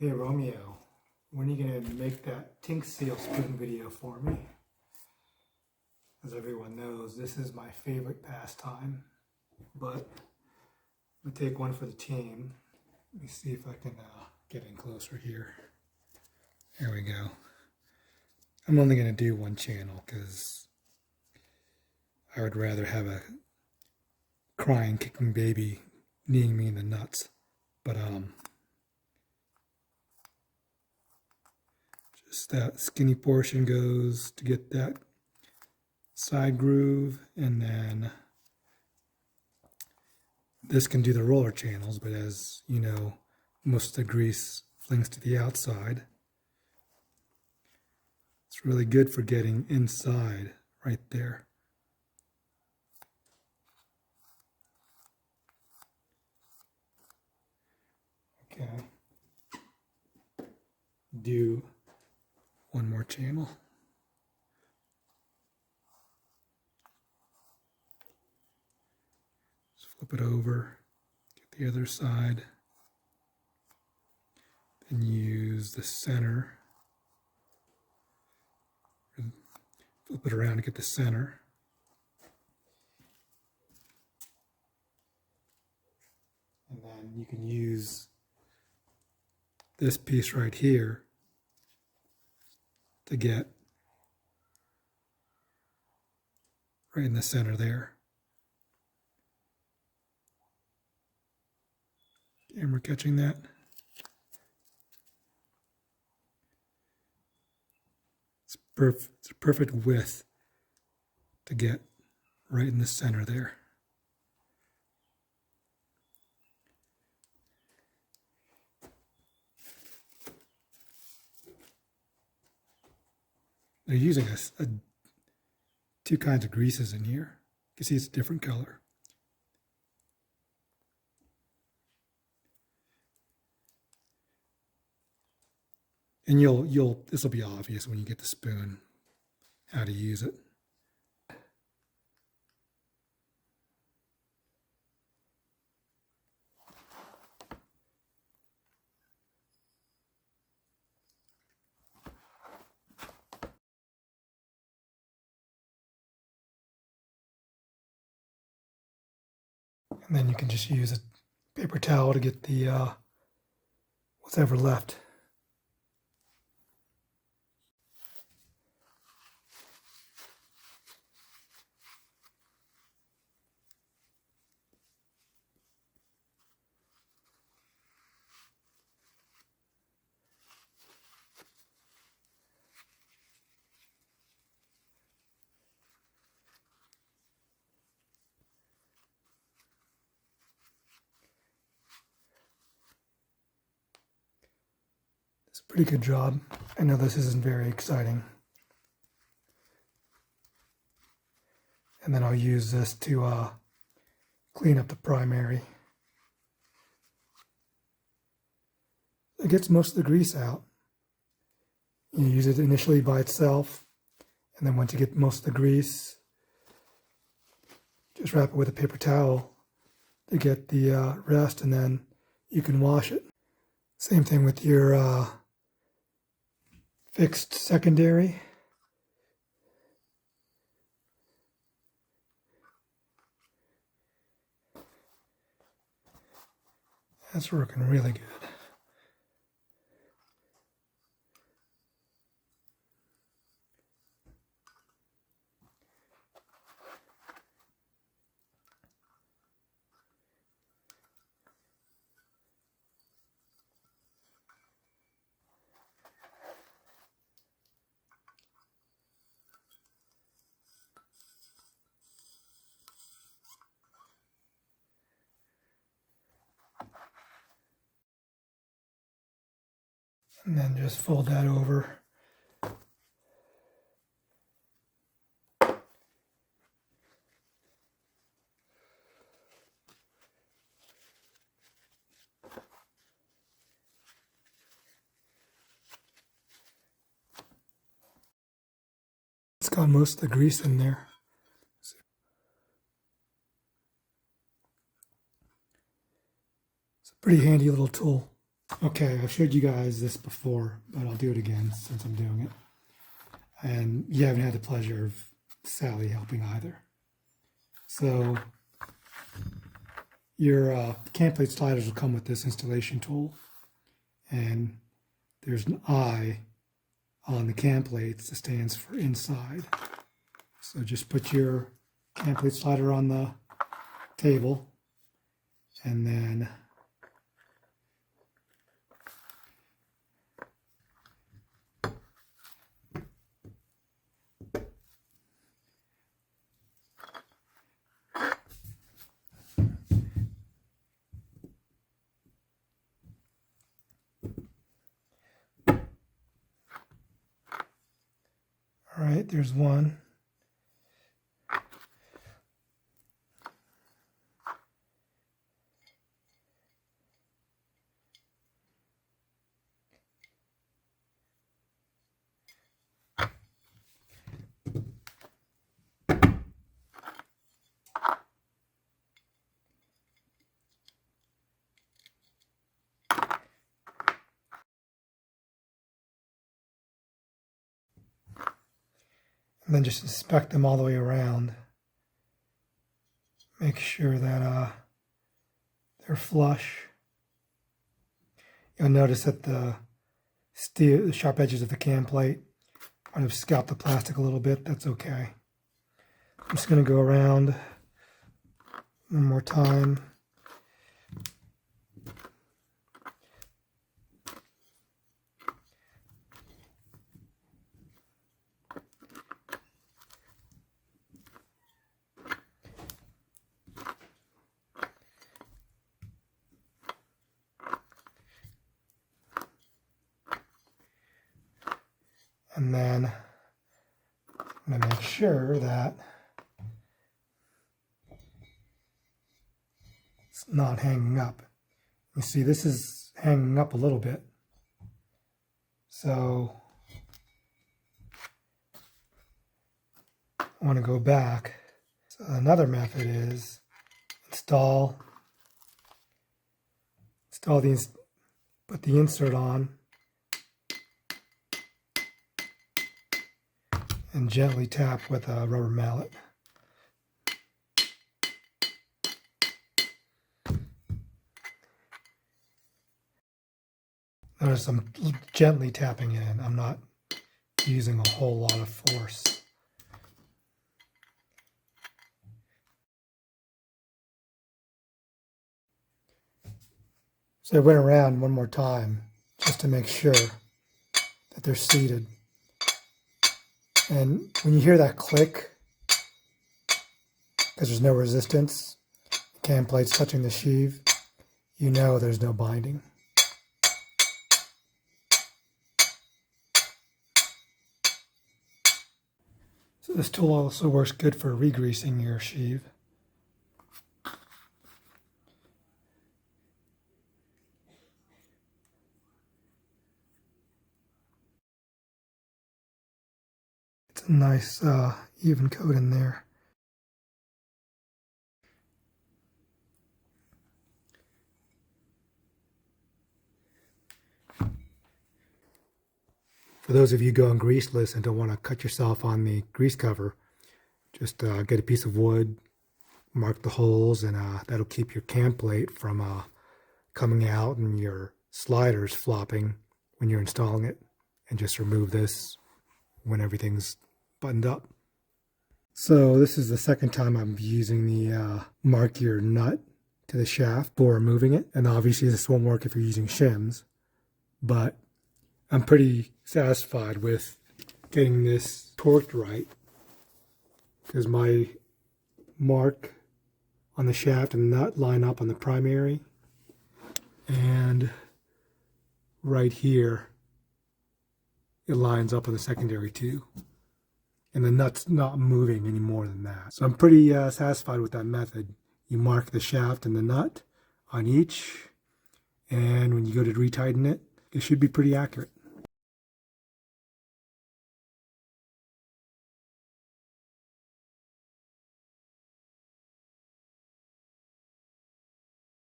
Hey Romeo, when are you going to make that Tinkseal Spoon video for me? As everyone knows, this is my favorite pastime, but I'm going to take one for the team. Let me see if I can get in closer here. There we go. I'm only going to do one channel because I would rather have a crying, kicking baby kneeing me in the nuts. But just that skinny portion goes to get that side groove, and then this can do the roller channels, but as you know, most of the grease flings to the outside. It's really good for getting inside right there. Okay. Do one more channel. Just flip it over, get the other side, then use the center. Flip it around to get the center. And then you can use this piece right here to get right in the center there. Camera catching that? It's a perfect width to get right in the center there. They're using two kinds of greases in here. You can see it's a different color. And this will be obvious when you get the spoon, how to use it. And then you can just use a paper towel to get the what's ever left. It's a pretty good job. I know this isn't very exciting. And then I'll use this to clean up the primary. It gets most of the grease out. You use it initially by itself, and then once you get most of the grease, just wrap it with a paper towel to get the rest, and then you can wash it. Same thing with your fixed secondary. That's working really good. And then just fold that over. It's got most of the grease in there. It's a pretty handy little tool. Okay, I've showed you guys this before, but I'll do it again since I'm doing it. And you haven't had the pleasure of Sally helping either. So your cam plate sliders will come with this installation tool, and there's an I on the cam plates that stands for inside. So just put your cam plate slider on the table, and then all right, there's one. And then just inspect them all the way around. Make sure that they're flush. You'll notice that the sharp edges of the cam plate might have scalped the plastic a little bit. That's okay. I'm just going to go around one more time. And then I'm going to make sure that it's not hanging up. You see, this is hanging up a little bit. So I want to go back. So another method is put the insert on, and gently tap with a rubber mallet. Notice I'm gently tapping it in. I'm not using a whole lot of force. So I went around one more time just to make sure that they're seated. And when you hear that click, because there's no resistance, the cam plate's touching the sheave, you know there's no binding. So this tool also works good for re-greasing your sheave. It's a nice even coat in there. For those of you going greaseless and don't want to cut yourself on the grease cover, just get a piece of wood, mark the holes, and that'll keep your cam plate from coming out and your sliders flopping when you're installing it. And just remove this when everything's buttoned up. So this is the second time I'm using the mark your nut to the shaft for removing it. And obviously this won't work if you're using shims, but I'm pretty satisfied with getting this torqued right, because my mark on the shaft and the nut line up on the primary, and right here it lines up on the secondary too, and the nut's not moving any more than that. So I'm pretty satisfied with that method. You mark the shaft and the nut on each, and when you go to retighten it, it should be pretty accurate.